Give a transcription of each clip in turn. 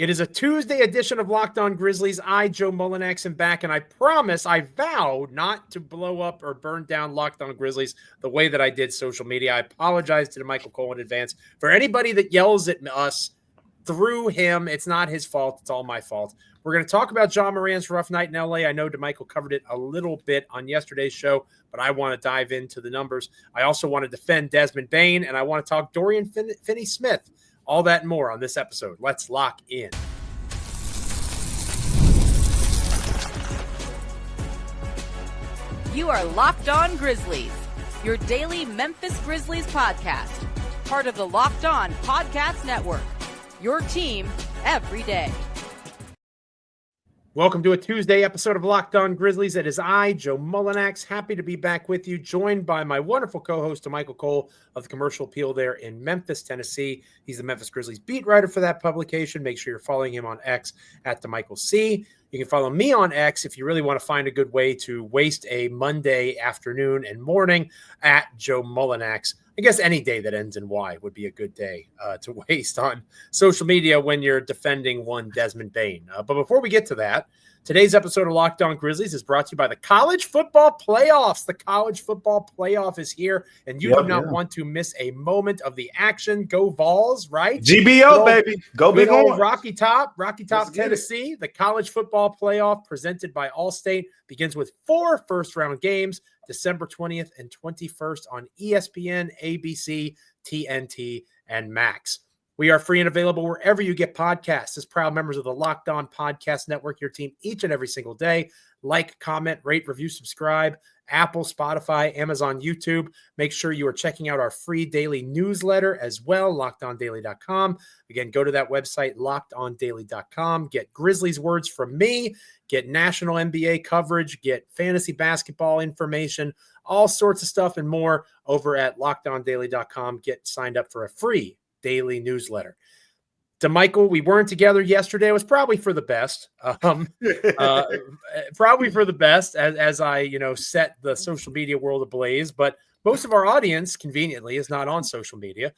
It is a Tuesday edition of Locked On Grizzlies. I, Joe Mullinax, am back, and I vow not to blow up or burn down Locked On Grizzlies the way that I did social media. I apologize to Damichael Cole in advance. For anybody that yells at us through him, it's not his fault. It's all my fault. We're going to talk about Ja Morant's rough night in LA. I know Damichael covered it a little bit on yesterday's show, but I want to dive into the numbers. I also want to defend Desmond Bane, and I want to talk Dorian FinneySmith. All that and more on this episode. Let's lock in. You are Locked On Grizzlies, your daily Memphis Grizzlies podcast. Part of the Locked On Podcast Network, your team every day. Welcome to a Tuesday episode of Locked On Grizzlies. It is I, Joe Mullinax, happy to be back with you, joined by my wonderful co-host, Damichael Cole of the Commercial Appeal there in Memphis, Tennessee. He's the Memphis Grizzlies beat writer for that publication. Make sure you're following him on X at Damichael C. You can follow me on X if you really want to find a good way to waste a Monday afternoon and morning at Joe Mullinax. I guess any day that ends in Y would be a good day to waste on social media when you're defending one Desmond Bane. But before we get to that, today's episode of Locked On Grizzlies is brought to you by the College Football Playoffs. The College Football Playoff is here, and you do not want to miss a moment of the action. Go Vols, right? GBO, baby. Go big on. Rocky Top, Tennessee. The College Football Playoff presented by Allstate begins with 4 first-round games, December 20th and 21st on ESPN, ABC, TNT, and Max. We are free and available wherever you get podcasts. As proud members of the Locked On Podcast Network, your team each and every single day. Like, comment, rate, review, subscribe. Apple, Spotify, Amazon, YouTube. Make sure you are checking out our free daily newsletter as well, lockedondaily.com. Again, go to that website, lockedondaily.com. Get Grizzlies words from me. Get national NBA coverage. Get fantasy basketball information. All sorts of stuff and more over at lockedondaily.com. Get signed up for a free daily newsletter. Damichael, we weren't together yesterday. It was probably for the best. Probably for the best as I, set the social media world ablaze. But most of our audience, conveniently, is not on social media.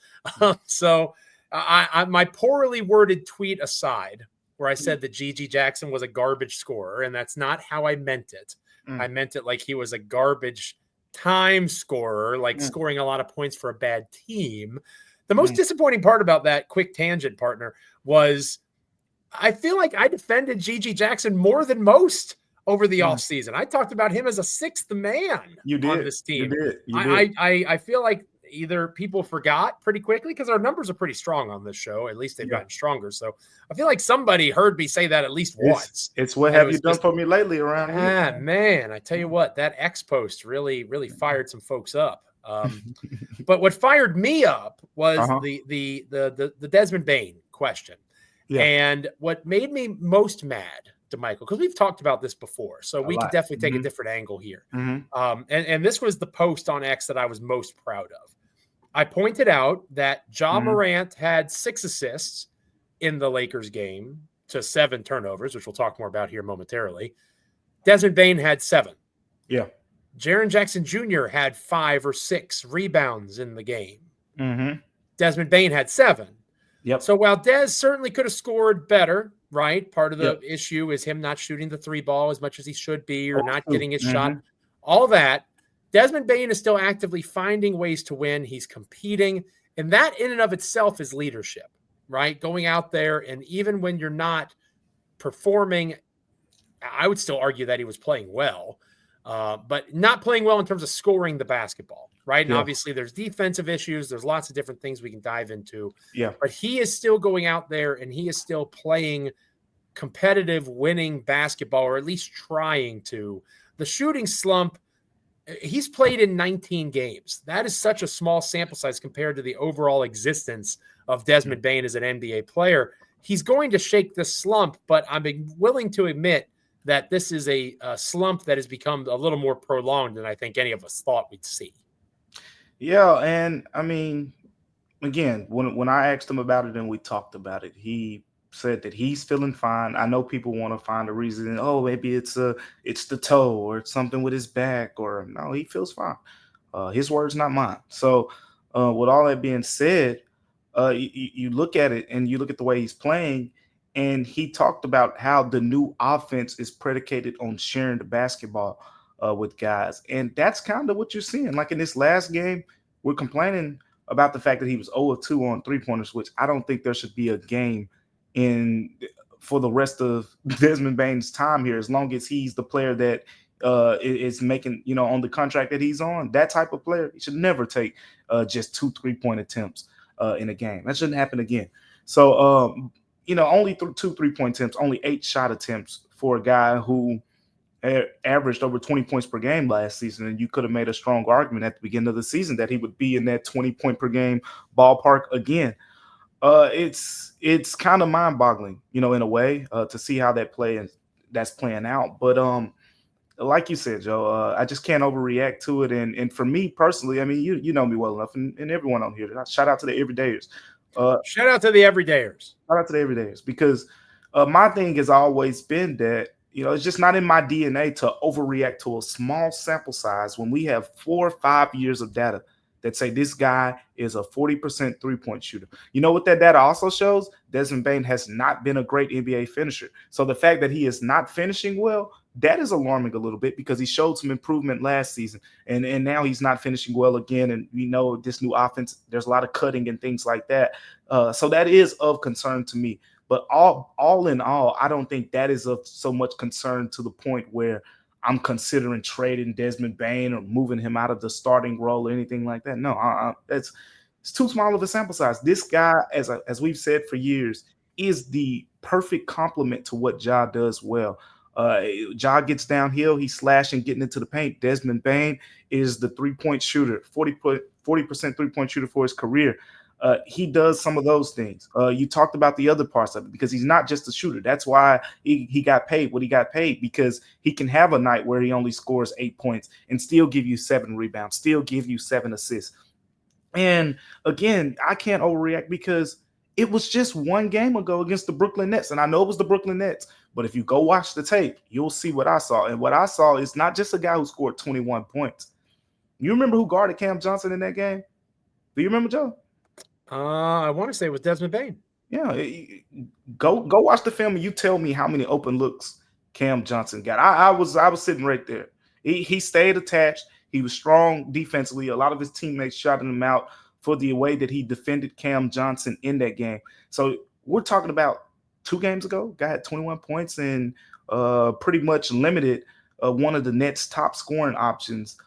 So I my poorly worded tweet aside, where I said that Gigi Jackson was a garbage scorer, and that's not how I meant it. I meant it like he was a garbage time scorer, like scoring a lot of points for a bad team. The most disappointing part about that quick tangent, partner, was I feel like I defended Gigi Jackson more than most over the offseason. I talked about him as a sixth man on this team. You did. I feel like either people forgot pretty quickly because our numbers are pretty strong on this show. At least they've gotten stronger. So I feel like somebody heard me say that at least once. It's what have you done for me lately around here? Man, I tell you what, that X post really, really fired some folks up. But what fired me up was the Desmond Bane question. Yeah. And what made me most mad, Damichael, because we've talked about this before, so we could definitely take a different angle here. And this was the post on X that I was most proud of. I pointed out that Ja Morant had 6 assists in the Lakers game to 7 turnovers, which we'll talk more about here momentarily. Desmond Bane had 7. Yeah. Jaren Jackson Jr. had 5 or 6 rebounds in the game. Desmond Bane had 7. Yep. So while Des certainly could have scored better, right? Part of the issue is him not shooting the 3 ball as much as he should be or not getting his shot. All that. Desmond Bane is still actively finding ways to win. He's competing. And that in and of itself is leadership, right? Going out there, and even when you're not performing, I would still argue that he was playing well. But not playing well in terms of scoring the basketball, right? And obviously there's defensive issues. There's lots of different things we can dive into. Yeah. But he is still going out there and he is still playing competitive, winning basketball, or at least trying to. The shooting slump, he's played in 19 games. That is such a small sample size compared to the overall existence of Desmond Bane as an NBA player. He's going to shake this slump, but I'm willing to admit that this is a slump that has become a little more prolonged than I think any of us thought we'd see. Yeah, and I mean, again, when I asked him about it and we talked about it, he said that he's feeling fine. I know people want to find a reason. Oh, maybe it's the toe or it's something with his back, or no, he feels fine. His words, not mine. So with all that being said, you look at it and you look at the way he's playing, And he talked about how the new offense is predicated on sharing the basketball with guys. And that's kind of what you're seeing. Like in this last game, we're complaining about the fact that he was 0-2 on three-pointers, which I don't think there should be a game for the rest of Desmond Bane's time here, as long as he's the player that is making, on the contract that he's on. That type of player, he should never take just 2 3-point attempts in a game. That shouldn't happen again. So, only 2 3-point attempts, only 8 shot attempts for a guy who averaged over 20 points per game last season. And you could have made a strong argument at the beginning of the season that he would be in that 20-point per game ballpark again. It's kind of mind-boggling, in a way, to see how that's playing out. But like you said, Joe, I just can't overreact to it. And for me personally, I mean, you know me well enough, and everyone on here. Shout out to the everydayers. Shout out to the everydayers. Shout out to the everydayers, because my thing has always been that, it's just not in my DNA to overreact to a small sample size when we have 4 or 5 years of data that say this guy is a 40% three-point shooter. You know what that data also shows? Desmond Bane has not been a great NBA finisher. So the fact that he is not finishing well, that is alarming a little bit, because he showed some improvement last season. And now he's not finishing well again. And this new offense, there's a lot of cutting and things like that. So that is of concern to me. But all in all, I don't think that is of so much concern to the point where I'm considering trading Desmond Bane or moving him out of the starting role or anything like that. No, it's too small of a sample size. This guy, as we've said for years, is the perfect complement to what Ja does well. Ja gets downhill, he's slashing, getting into the paint. Desmond Bane is the three-point shooter, 40% three-point shooter for his career. He does some of those things. You talked about the other parts of it, because he's not just a shooter. That's why he got paid what he got paid, because he can have a night where he only scores 8 points and still give you 7 rebounds, still give you 7 assists. And again, I can't overreact, because it was just one game ago against the Brooklyn Nets. And I know it was the Brooklyn Nets, but if you go watch the tape, you'll see what I saw. And what I saw is not just a guy who scored 21 points. You remember who guarded Cam Johnson in that game? Do you remember, Joe? I want to say it was Desmond Bane. Yeah, go watch the film and you tell me how many open looks Cam Johnson got. I was sitting right there. He stayed attached. He was strong defensively. A lot of his teammates shouting him out for the way that he defended Cam Johnson in that game. So we're talking about 2 games ago. Guy had 21 points and pretty much limited one of the Nets' top scoring options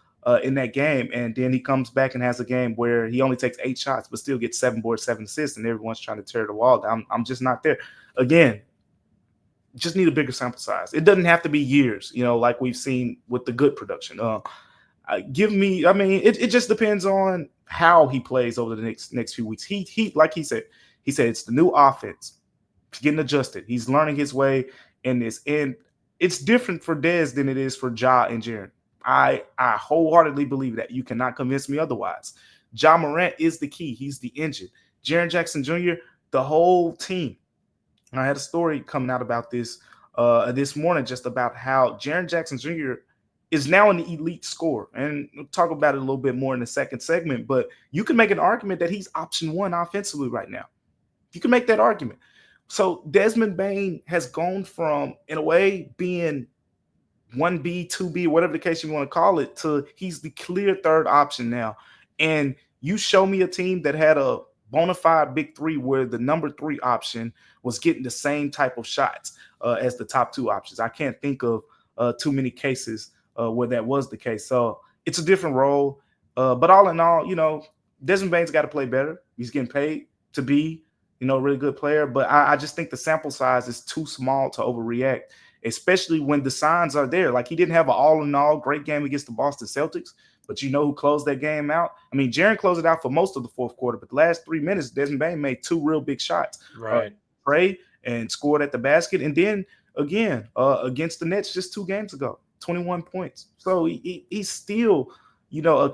in that game. And then he comes back and has a game where he only takes 8 shots, but still gets 7 boards, 7 assists, and everyone's trying to tear the wall down. I'm just not there. Again, just need a bigger sample size. It doesn't have to be years, like we've seen with the good production. It just depends on how he plays over the next few weeks. He like he said it's the new offense. He's getting adjusted. He's learning his way in this. And it's different for Dez than it is for Ja and Jaren. I wholeheartedly believe that. You cannot convince me otherwise. Ja Morant is the key. He's the engine. Jaren Jackson Jr., the whole team. And I had a story coming out about this morning, just about how Jaren Jackson Jr. is now an elite scorer. And we'll talk about it a little bit more in the second segment. But you can make an argument that he's option 1 offensively right now. You can make that argument. So Desmond Bane has gone from, in a way, being 1B, 2B, whatever the case you want to call it, to he's the clear third option now. And you show me a team that had a bona fide big 3 where the number 3 option was getting the same type of shots as the top 2 options. I can't think of too many cases where that was the case. So it's a different role. But all in all, Desmond Bane's got to play better. He's getting paid to be, a really good player. But I just think the sample size is too small to overreact, especially when the signs are there. Like, he didn't have an all-in-all great game against the Boston Celtics, but you know who closed that game out? I mean, Jaren closed it out for most of the fourth quarter, but the last 3 minutes, Desmond Bane made 2 real big shots. Right. Prayed and scored at the basket. And then, again, against the Nets just 2 games ago, 21 points. So he's still,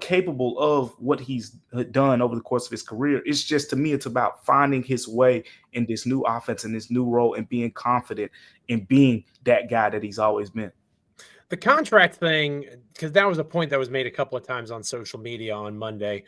capable of what he's done over the course of his career. It's just, to me, it's about finding his way in this new offense and this new role and being confident in being that guy that he's always been. The contract thing, because that was a point that was made a couple of times on social media on Monday.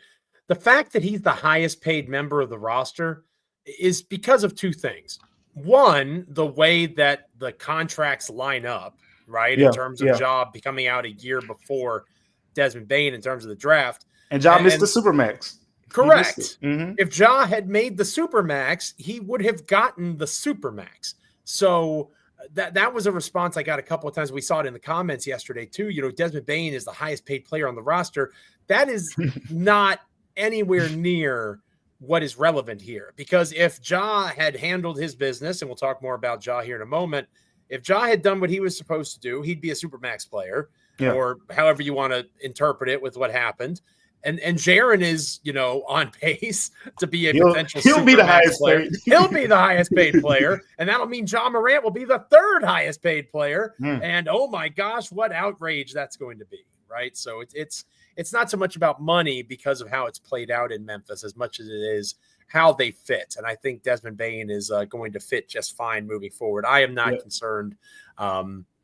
The fact that he's the highest paid member of the roster is because of 2 things. one, the way that the contracts line up, right? In terms of Ja becoming out a year before Desmond Bane in terms of the draft. And Ja missed the Supermax. Correct. If Ja had made the Supermax, he would have gotten the Supermax. So that was a response I got a couple of times. We saw it in the comments yesterday too. Desmond Bane is the highest paid player on the roster. That is not anywhere near what is relevant here, because if Ja had handled his business, and we'll talk more about Ja here in a moment, if Ja had done what he was supposed to do, he'd be a Supermax player, or however you want to interpret it with what happened. And Jaren is, on pace to be a potential he'll be the highest player. paid. He'll be the highest paid player. And that'll mean Ja Morant will be the third highest paid player. And oh my gosh, what outrage that's going to be. Right. So it's not so much about money because of how it's played out in Memphis as much as it is how they fit. And I think Desmond Bane is going to fit just fine moving forward. I am not concerned.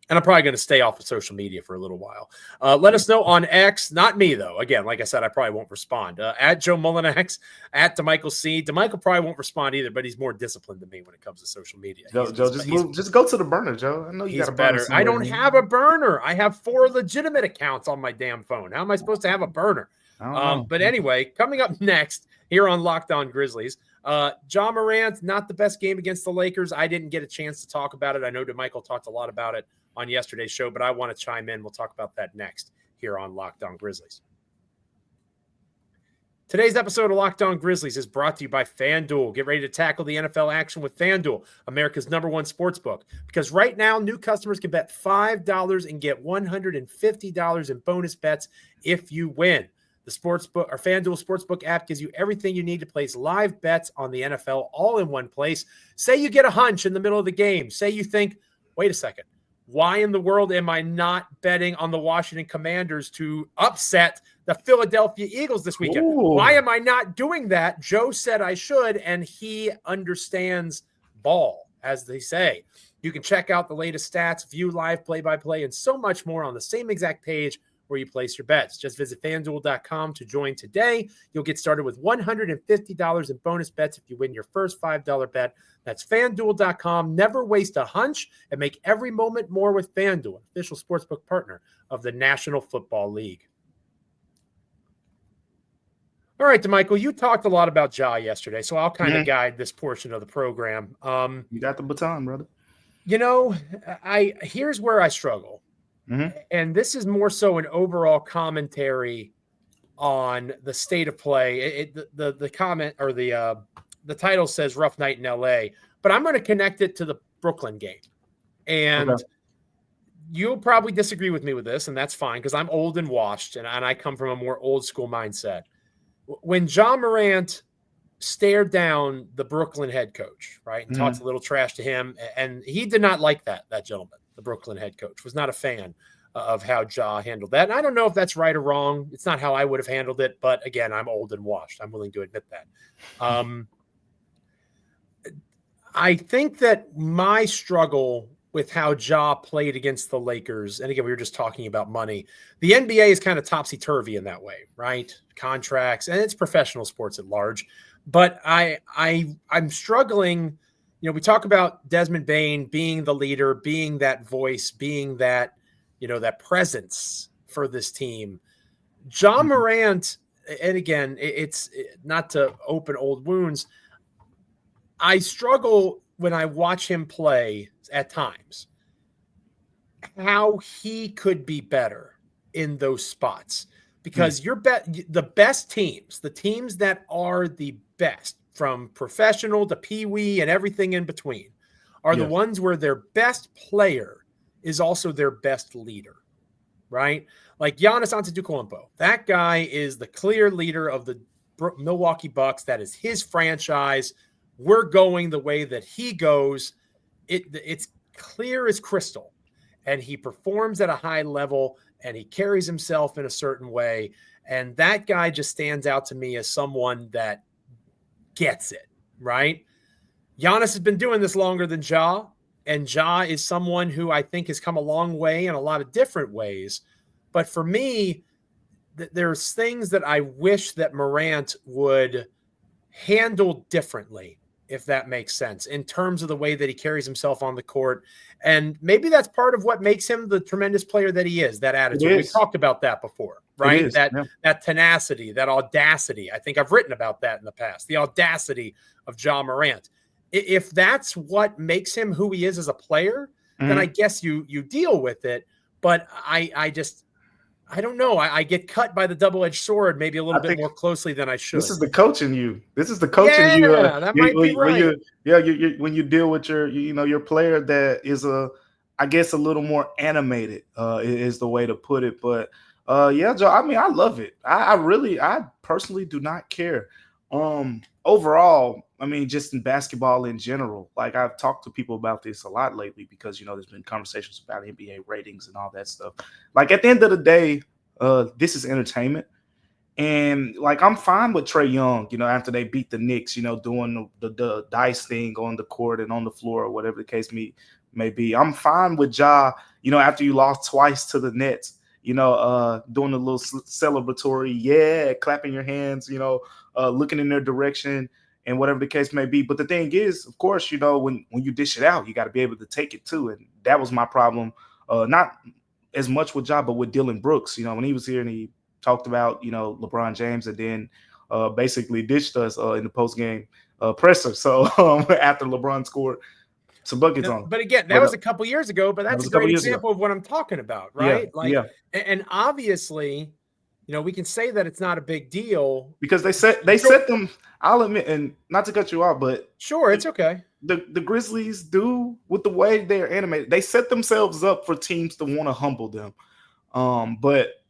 And I'm probably going to stay off of social media for a little while. Let us know on X. Not me, though. Again, like I said, I probably won't respond. At Joe Mullinax, at Damichael C. Damichael probably won't respond either, but he's more disciplined than me when it comes to social media. Joe, just go to the burner, Joe. I know you got a burner. I don't have a burner. I have 4 legitimate accounts on my damn phone. How am I supposed to have a burner? But anyway, coming up next here on Locked On Grizzlies, Ja Morant, not the best game against the Lakers. I didn't get a chance to talk about it. I know Damichael talked a lot about it on yesterday's show, but I want to chime in. We'll talk about that next here on Locked On Grizzlies. Today's episode of Locked On Grizzlies is brought to you by FanDuel. Get ready to tackle the NFL action with FanDuel, America's #1 sportsbook. Because right now, new customers can bet $5 and get $150 in bonus bets if you win. The sportsbook or FanDuel Sportsbook app gives you everything you need to place live bets on the NFL all in one place. Say you get a hunch in the middle of the game. Say you think, wait a second, why in the world am I not betting on the Washington Commanders to upset the Philadelphia Eagles this weekend? Ooh. Why am I not doing that? Joe said I should, and he understands ball, as they say. You can check out the latest stats, view live play-by-play, and so much more on the same exact page where you place your bets. Just visit FanDuel.com to join today. You'll get started with $150 in bonus bets if you win your first $5 bet. That's FanDuel.com. Never waste a hunch and make every moment more with FanDuel, official sportsbook partner of the National Football League. All right, Damichael, you talked a lot about Ja yesterday, so I'll kind of guide this portion of the program. You got the baton, brother. Here's where I struggle. And this is more so an overall commentary on the state of play. The comment or the title says rough night in LA, but I'm going to connect it to the Brooklyn game. And you'll probably disagree with me with this, and that's fine because I'm old and washed, and I come from a more old school mindset. When Ja Morant stared down the Brooklyn head coach, right, and talked a little trash to him, and he did not like that gentleman. The Brooklyn head coach was not a fan of how Ja handled that. And I don't know if that's right or wrong. It's not how I would have handled it. But again, I'm old and washed. I'm willing to admit that. I think that my struggle with how Ja played against the Lakers, and again, we were just talking about money. The NBA is kind of topsy-turvy in that way, right? Contracts, and it's professional sports at large. But I'm struggling. We talk about Desmond Bane being the leader, being that voice, being that, that presence for this team. Ja Morant, and again, it's not to open old wounds. I struggle when I watch him play at times, how he could be better in those spots. Because the best teams, the teams that are the best, from professional to peewee and everything in between, are the ones where their best player is also their best leader, right? Like Giannis Antetokounmpo. That guy is the clear leader of the Milwaukee Bucks. That is his franchise. We're going the way that he goes. It's clear as crystal. And he performs at a high level, and he carries himself in a certain way. And that guy just stands out to me as someone that gets it, right? Giannis has been doing this longer than Ja, and Ja is someone who I think has come a long way in a lot of different ways. But for me, there's things that I wish that Morant would handle differently if that makes sense, in terms of the way that he carries himself on the court. And maybe that's part of what makes him the tremendous player that he is, that attitude. We've talked about that before, right? That tenacity, that audacity. I think I've written about that in the past, the audacity of Ja Morant. If that's what makes him who he is as a player, then I guess you deal with it. But I don't know. I get cut by the double-edged sword maybe a little bit more closely than I should. This is the coaching you. This is the coaching you. That might be right. When you deal with your player that is I guess a little more animated is the way to put it. But Joe, I mean, I love it. I personally do not care. Overall, I mean, just in basketball in general, like I've talked to people about this a lot lately because, there's been conversations about NBA ratings and all that stuff. Like at the end of the day, this is entertainment. And like, I'm fine with Trae Young, after they beat the Knicks, doing the dice thing on the court and on the floor or whatever the case may be. I'm fine with Ja, after you lost twice to the Nets, doing a little celebratory, clapping your hands, looking in their direction and whatever the case may be. But the thing is, of course, when you dish it out, you got to be able to take it too. And that was my problem. Not as much with Ja, but with Dylan Brooks, when he was here and he talked about, LeBron James and then basically ditched us in the post-game presser. So after LeBron scored some buckets on him. But again, that was a couple years ago, but that's a great example of what I'm talking about, right? And obviously, we can say that it's not a big deal because they set them. I'll admit, and not to cut you off, but sure, it's okay. The Grizzlies do with the way they're animated. They set themselves up for teams to want to humble them. But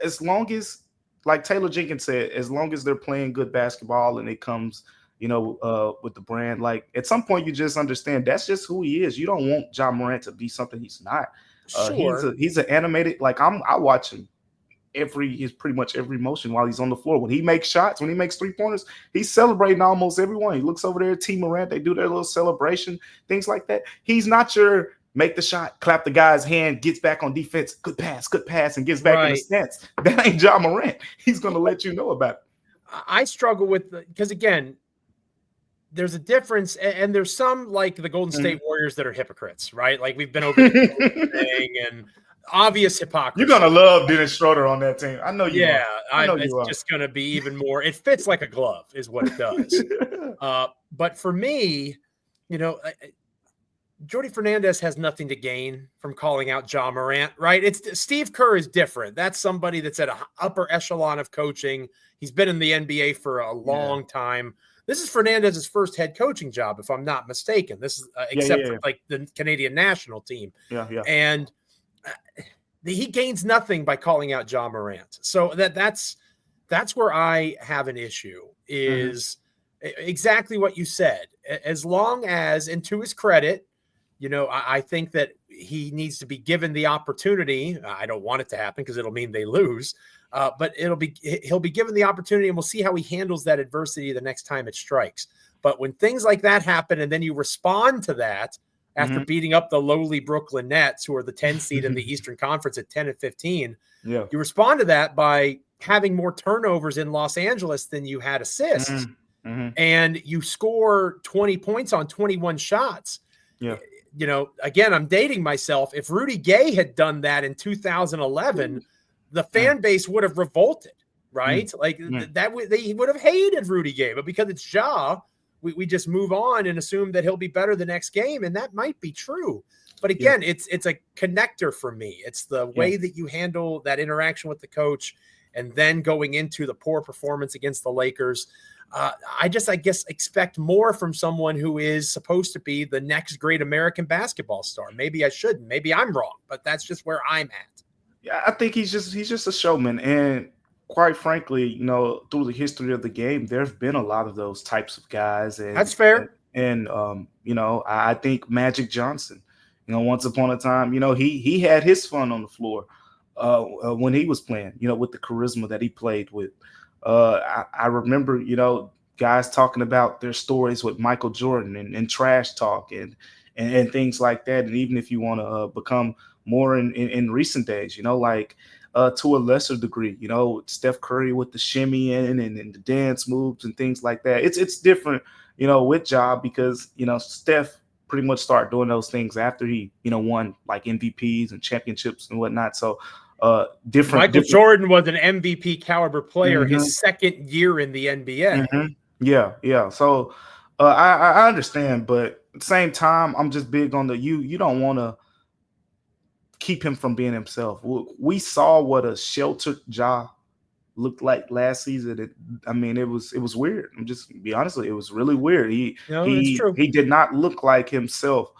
as long as, like Taylor Jenkins said, as long as they're playing good basketball and it comes, with the brand, like at some point you just understand that's just who he is. You don't want Ja Morant to be something he's not. Sure. He's an animated. Like I watch him. His pretty much every motion while he's on the floor. When he makes shots, when he makes 3-pointers, he's celebrating almost everyone. He looks over there at T. Morant. They do their little celebration, things like that. He's not your make the shot, clap the guy's hand, gets back on defense, good pass, and gets back in the stance. That ain't Ja Morant. He's going to let you know about it. I struggle with because again, there's a difference, and there's some like the Golden State Warriors that are hypocrites, right? Like we've been over the thing and obvious hypocrisy. You're gonna love Dennis Schroeder on that team. I know you. Yeah, it's just gonna be even more. It fits like a glove, is what it does. But for me, Jordi Fernandez has nothing to gain from calling out Ja Morant, right? It's Steve Kerr is different. That's somebody that's at an upper echelon of coaching. He's been in the NBA for a long time. This is Fernandez's first head coaching job, if I'm not mistaken. This is except for like the Canadian national team. And he gains nothing by calling out Ja Morant. So that's where I have an issue is exactly what you said. As long as, and to his credit, I think that he needs to be given the opportunity. I don't want it to happen because it'll mean they lose. But he'll be given the opportunity, and we'll see how he handles that adversity the next time it strikes. But when things like that happen, and then you respond to that after beating up the lowly Brooklyn Nets, who are the 10 seed in the Eastern Conference at 10-15, you respond to that by having more turnovers in Los Angeles than you had assists, and you score 20 points on 21 shots. Again, I'm dating myself. If Rudy Gay had done that in 2011, the fan base would have revolted, right? They would have hated Rudy Gay, but because it's Ja, we just move on and assume that he'll be better the next game, and that might be true. But again, it's a connector for me. It's the way that you handle that interaction with the coach, and then going into the poor performance against the Lakers. I guess expect more from someone who is supposed to be the next great American basketball star. Maybe I shouldn't. Maybe I'm wrong, but that's just where I'm at. Yeah, I think he's just a showman, and quite frankly, through the history of the game, there's been a lot of those types of guys. And that's fair. And I think Magic Johnson, once upon a time, he had his fun on the floor when he was playing, with the charisma that he played with. I remember, guys talking about their stories with Michael Jordan and trash talk and things like that. And even if you want to become more in recent days, to a lesser degree, Steph Curry with the shimmy and the dance moves and things like that. It's different with Ja, because, Steph pretty much started doing those things after he, won like MVPs and championships and whatnot. So Michael Jordan was an MVP caliber player mm-hmm. his second year in the NBA. Mm-hmm. Yeah. So I understand, but at the same time, I'm just big on you don't want to keep him from being himself. We saw what a sheltered Ja looked like last season. It was weird. I'm just be honest with you, it was really weird. It's true. He did not look like himself.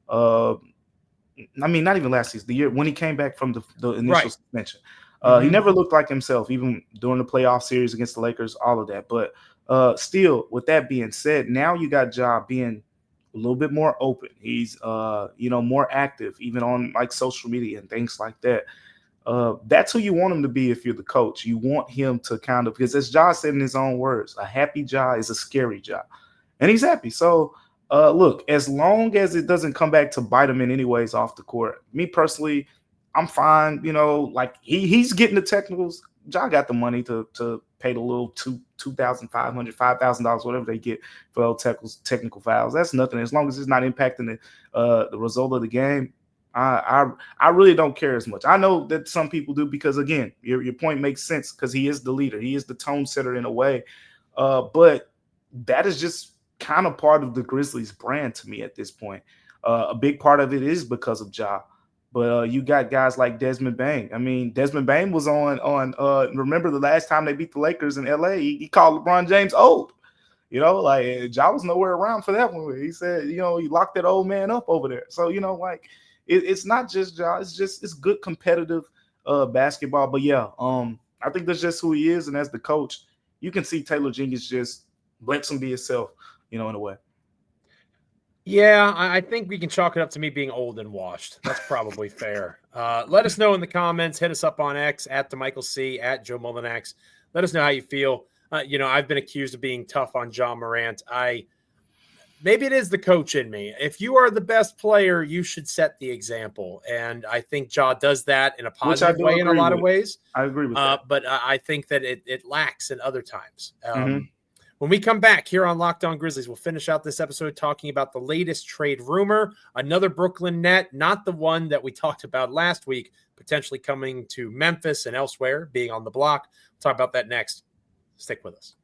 Not even last season, the year when he came back from the initial suspension. He never looked like himself, even during the playoff series against the Lakers, all of that. But still, with that being said, now you got Ja being a little bit more open. He's more active, even on like social media and things like that. That's who you want him to be if you're the coach. You want him to kind of, because as Ja said in his own words, a happy Ja is a scary Ja. And he's happy. So look, as long as it doesn't come back to bite him in any ways off the court, me personally, I'm fine. Like he's getting the technicals. Ja got the money to pay the little $2,500, $5,000, whatever they get for those technical fouls. That's nothing. As long as it's not impacting the result of the game, I really don't care as much. I know that some people do, because again, your point makes sense, because he is the leader. He is the tone setter in a way. But that is just kind of part of the Grizzlies brand to me at this point. A big part of it is because of Ja. But you got guys like Desmond Bane. Desmond Bane was on remember the last time they beat the Lakers in LA, he called LeBron James old. Like Ja was nowhere around for that one. He said, he locked that old man up over there. So, it's not just Ja, it's good competitive basketball. But yeah, I think that's just who he is. And as the coach, you can see Taylor Jenkins just lets him be himself, in a way. Yeah, I think we can chalk it up to me being old and washed. That's probably fair. Let us know in the comments. Hit us up on X at Damichael C, at Joe Mullinax. Let us know how you feel. I've been accused of being tough on Ja Morant. Maybe it is the coach in me. If you are the best player, you should set the example. And I think Ja does that in a positive way in a lot of ways. I agree with that. But I think that it lacks in other times. When we come back here on Locked On Grizzlies, we'll finish out this episode talking about the latest trade rumor, another Brooklyn net, not the one that we talked about last week, potentially coming to Memphis and elsewhere, being on the block. We'll talk about that next. Stick with us.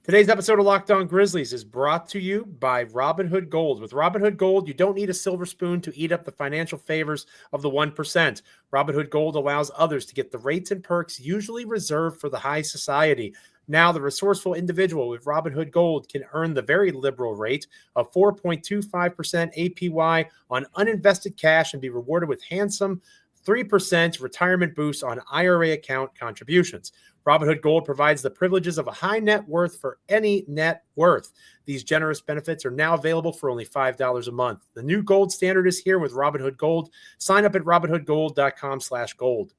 Today's episode of Locked On Grizzlies is brought to you by Robinhood Gold. With Robinhood Gold, you don't need a silver spoon to eat up the financial favors of the 1%. Robinhood Gold allows others to get the rates and perks usually reserved for the high society. Now, the resourceful individual with Robinhood Gold can earn the very liberal rate of 4.25% APY on uninvested cash and be rewarded with handsome 3% retirement boost on IRA account contributions. Robinhood Gold provides the privileges of a high net worth for any net worth. These generous benefits are now available for only $5 a month. The new gold standard is here with Robinhood Gold. Sign up at robinhoodgold.com/gold.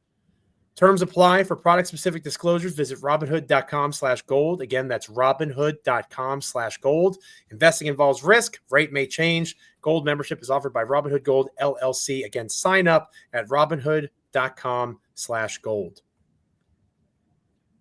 Terms apply. For product-specific disclosures, visit robinhood.com/gold. Again, that's robinhood.com/gold. Investing involves risk. Rate may change. Gold membership is offered by Robinhood Gold, LLC. Again, sign up at robinhood.com/gold.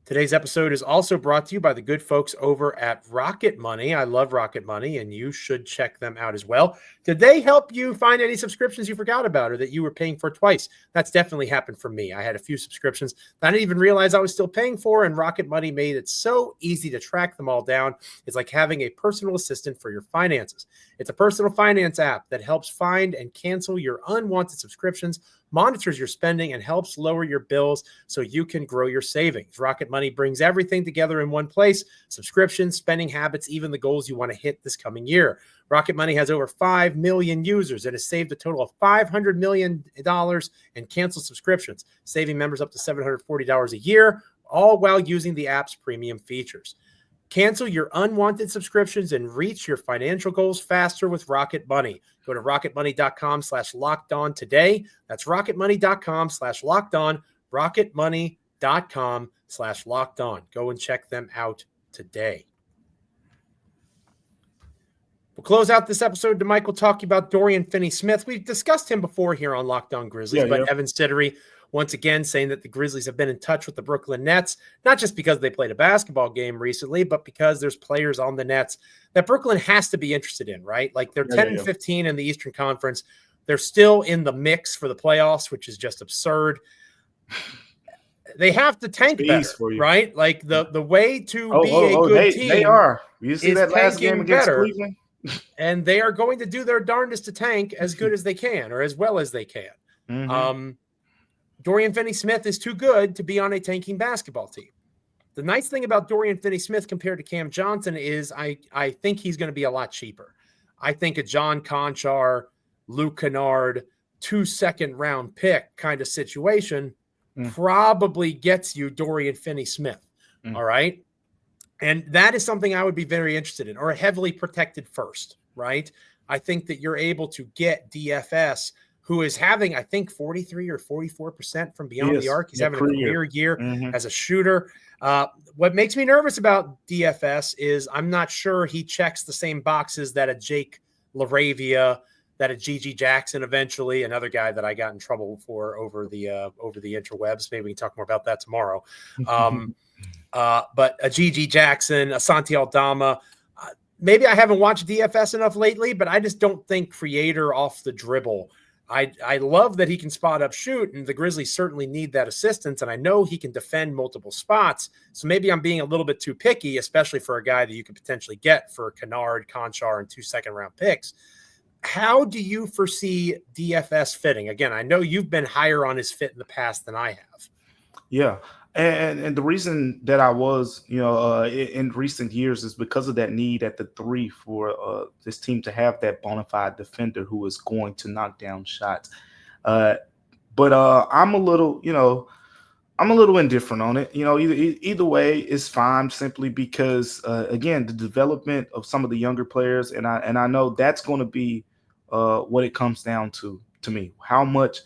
Today's episode is also brought to you by the good folks over at Rocket Money. I love Rocket Money, and you should check them out as well. Did they help you find any subscriptions you forgot about or that you were paying for twice? That's definitely happened for me. I had a few subscriptions that I didn't even realize I was still paying for, and Rocket Money made it so easy to track them all down. It's like having a personal assistant for your finances. It's a personal finance app that helps find and cancel your unwanted subscriptions, monitors your spending, and helps lower your bills so you can grow your savings. Rocket Money brings everything together in one place: subscriptions, spending habits, even the goals you want to hit this coming year. Rocket Money has over 5 million users and has saved a total of $500 million in canceled subscriptions, saving members up to $740 a year, all while using the app's premium features. Cancel your unwanted subscriptions and reach your financial goals faster with Rocket Money. Go to rocketmoney.com/lockedon today. That's rocketmoney.com/lockedon, rocketmoney.com/lockedon. Go and check them out today. We'll close out this episode, Damichael, talking about Dorian Finney-Smith. We've discussed him before here on Locked On Grizzlies, but Evan Siddery, once again saying that the Grizzlies have been in touch with the Brooklyn Nets, not just because they played a basketball game recently, but because there's players on the Nets that Brooklyn has to be interested in, right? Like they're 10-15 in the Eastern Conference. They're still in the mix for the playoffs, which is just absurd. They have to tank better, right? Like the way to be a good team. They are. You see that last game against Cleveland? And they are going to do their darndest to tank as good as they can, or as well as they can. Mm-hmm. Dorian Finney-Smith is too good to be on a tanking basketball team. The nice thing about Dorian Finney-Smith compared to Cam Johnson is I think he's going to be a lot cheaper. I think a John Conchar, Luke Kennard, 2 second-round pick kind of situation probably gets you Dorian Finney-Smith, all right? And that is something I would be very interested in, or a heavily protected first, right? I think that you're able to get DFS, who is having, I think, 43 or 44% from beyond the arc. He's having a career year as a shooter. What makes me nervous about DFS is I'm not sure he checks the same boxes that a Jake LaRavia, that a Gigi Jackson eventually, another guy that I got in trouble for over the interwebs. Maybe we can talk more about that tomorrow. But a Gigi Jackson, a Santi Aldama, maybe I haven't watched DFS enough lately, but I just don't think creator off the dribble. I love that he can spot up shoot, and the Grizzlies certainly need that assistance, and I know he can defend multiple spots, so maybe I'm being a little bit too picky, especially for a guy that you could potentially get for Kennard, Conchar, and 2 second-round picks. How do you foresee DFS fitting? Again, I know you've been higher on his fit in the past than I have. Yeah. And the reason that I was, in recent years is because of that need at the 3 for this team to have that bona fide defender who is going to knock down shots. But I'm a little indifferent on it. Either way is fine, simply because again, the development of some of the younger players, and I know that's going to be what it comes down to me. How much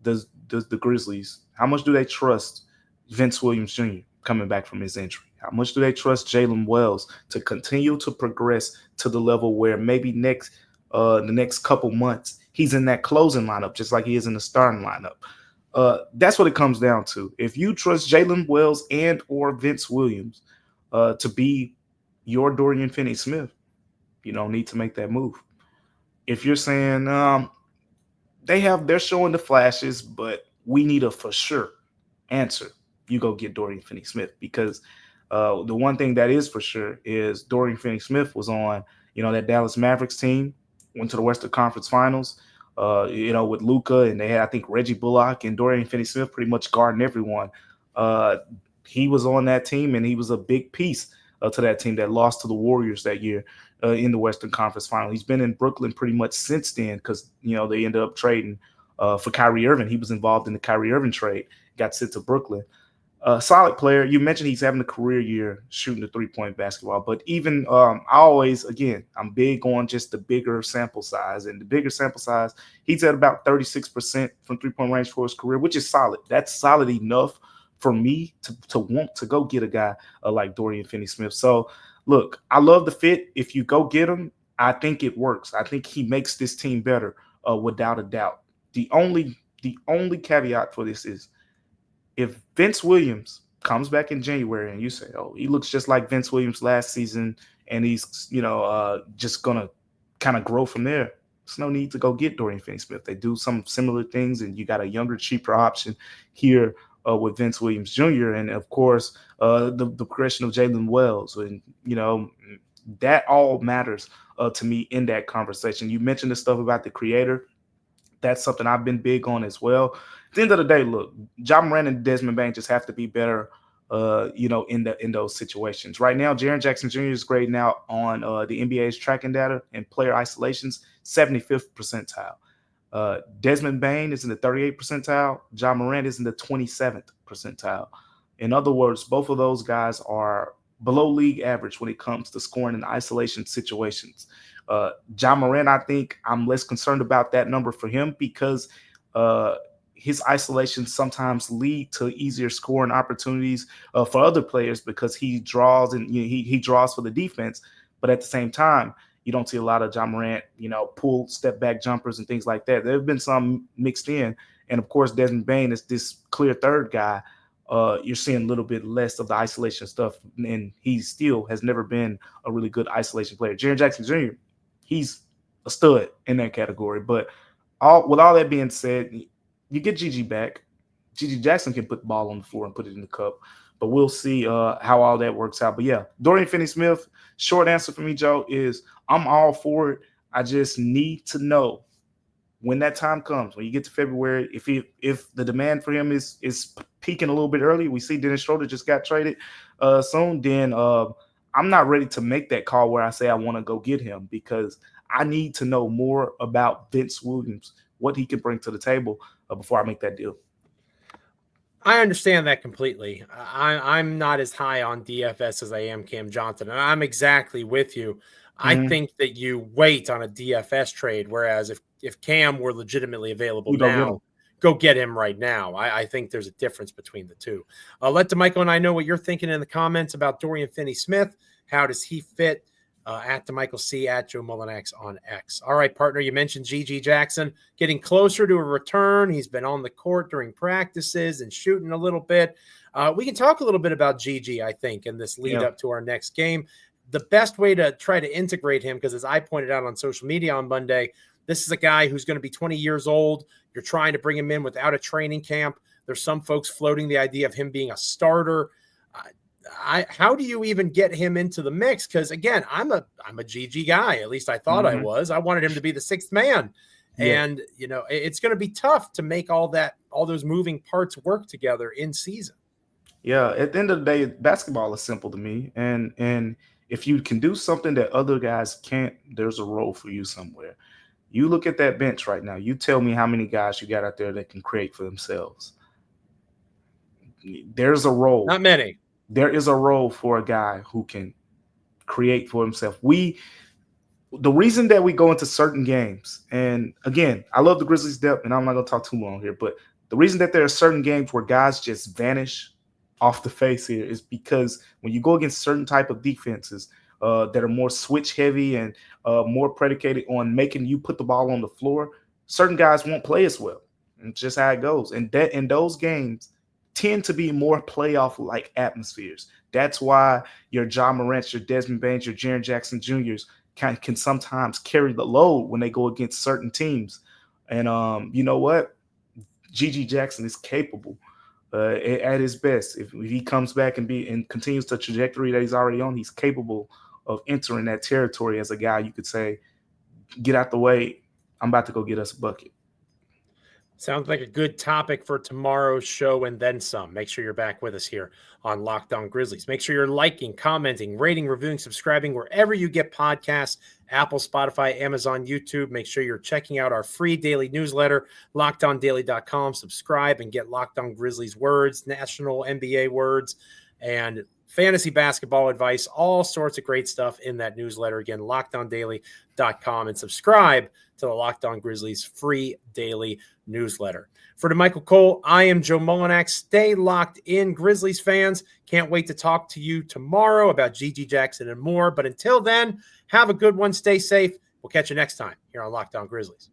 does the Grizzlies? How much do they trust Vince Williams Jr. coming back from his injury? How much do they trust Jalen Wells to continue to progress to the level where maybe the next couple months he's in that closing lineup just like he is in the starting lineup? That's what it comes down to. If you trust Jalen Wells and or Vince Williams to be your Dorian Finney-Smith, you don't need to make that move. If you're saying they're showing the flashes, but we need a for sure answer, you go get Dorian Finney-Smith, because the one thing that is for sure is Dorian Finney-Smith was on, that Dallas Mavericks team, went to the Western Conference Finals, with Luka, and they had, I think, Reggie Bullock and Dorian Finney-Smith pretty much guarding everyone. He was on that team, and he was a big piece to that team that lost to the Warriors that year in the Western Conference Final. He's been in Brooklyn pretty much since then because, they ended up trading for Kyrie Irving. He was involved in the Kyrie Irving trade, got sent to Brooklyn. Solid player. You mentioned he's having a career year shooting the 3-point basketball, but even I'm big on just the bigger sample size, and the bigger sample size, he's at about 36% from 3-point range for his career, which is solid. That's solid enough for me to want to go get a guy like Dorian Finney-Smith. So look, I love the fit. If you go get him, I think it works. I think he makes this team better without a doubt. The only caveat for this is, if Vince Williams comes back in January and you say, oh, he looks just like Vince Williams last season, and he's, just going to kind of grow from there, there's no need to go get Dorian Finney-Smith. They do some similar things, and you got a younger, cheaper option here with Vince Williams Jr. And, of course, the progression of Jalen Wells. And, that all matters to me in that conversation. You mentioned the stuff about the creator. That's something I've been big on as well. At the end of the day, look, Ja Morant and Desmond Bane just have to be better, in those situations. Right now, Jaren Jackson Jr. is grading out on the NBA's tracking data and player isolations, 75th percentile. Desmond Bane is in the 38th percentile. Ja Morant is in the 27th percentile. In other words, both of those guys are below league average when it comes to scoring in isolation situations. Ja Morant, I think I'm less concerned about that number for him because his isolations sometimes lead to easier scoring opportunities for other players because he draws and he draws for the defense. But at the same time, you don't see a lot of Ja Morant, pull step back jumpers and things like that. There have been some mixed in, And of course, Desmond Bane is this clear third guy. You're seeing a little bit less of the isolation stuff, and he still has never been a really good isolation player. Jaren Jackson Jr., he's a stud in that category. But with all that being said, you get Gigi back. Gigi Jackson can put the ball on the floor and put it in the cup. But we'll see how all that works out. But, yeah, Dorian Finney-Smith, short answer for me, Joe, is I'm all for it. I just need to know when that time comes, when you get to February, if the demand for him is peaking a little bit early, we see Dennis Schroeder just got traded soon, then I'm not ready to make that call where I say I want to go get him, because I need to know more about Vince Williams, what he can bring to the table before I make that deal. I understand that completely. I'm not as high on DFS as I am Cam Johnson, and I'm exactly with you. I think that you wait on a DFS trade, whereas if Cam were legitimately available now, go get him right now. I think there's a difference between the two. Let Damichael and I know what you're thinking in the comments about Dorian Finney-Smith. How does he fit? At Damichael C, at Joe Mullinax on X. All right, partner, you mentioned Gigi Jackson getting closer to a return. He's been on the court during practices and shooting a little bit. We can talk a little bit about Gigi, I think, in this lead up to our next game. The best way to try to integrate him, because as I pointed out on social media on Monday, this is a guy who's going to be 20 years old. You're trying to bring him in without a training camp. There's some folks floating the idea of him being a starter. How do you even get him into the mix? Because again, I'm a GG guy. At least I thought I was. I wanted him to be the sixth man, and it's going to be tough to make all those moving parts work together in season. Yeah, at the end of the day, basketball is simple to me, and if you can do something that other guys can't, there's a role for you somewhere. You look at that bench right now. You tell me how many guys you got out there that can create for themselves. There's a role. Not many. There is a role for a guy who can create for himself. The reason that we go into certain games, and again, I love the Grizzlies' depth, and I'm not going to talk too long here, but the reason that there are certain games where guys just vanish off the face here is because when you go against certain type of defenses that are more switch heavy and more predicated on making you put the ball on the floor, certain guys won't play as well. It's just how it goes. And that in those games tend to be more playoff-like atmospheres. That's why your Ja Morants, your Desmond Banes, your Jaren Jackson Jr.'s can sometimes carry the load when they go against certain teams. And you know what? Gigi Jackson is capable at his best. If he comes back and continues the trajectory that he's already on, he's capable of entering that territory as a guy you could say, get out the way, I'm about to go get us a bucket. Sounds like a good topic for tomorrow's show and then some. Make sure you're back with us here on Locked On Grizzlies. Make sure you're liking, commenting, rating, reviewing, subscribing wherever you get podcasts, Apple, Spotify, Amazon, YouTube. Make sure you're checking out our free daily newsletter, LockedOnDaily.com. Subscribe and get Locked On Grizzlies words, national NBA words, and fantasy basketball advice, all sorts of great stuff in that newsletter. Again, LockedOnDaily.com, and subscribe to the Locked On Grizzlies free daily newsletter. For Damichael Cole, I am Joe Mullinax. Stay locked in, Grizzlies fans. Can't wait to talk to you tomorrow about Gigi Jackson and more. But until then, have a good one. Stay safe. We'll catch you next time here on Locked On Grizzlies.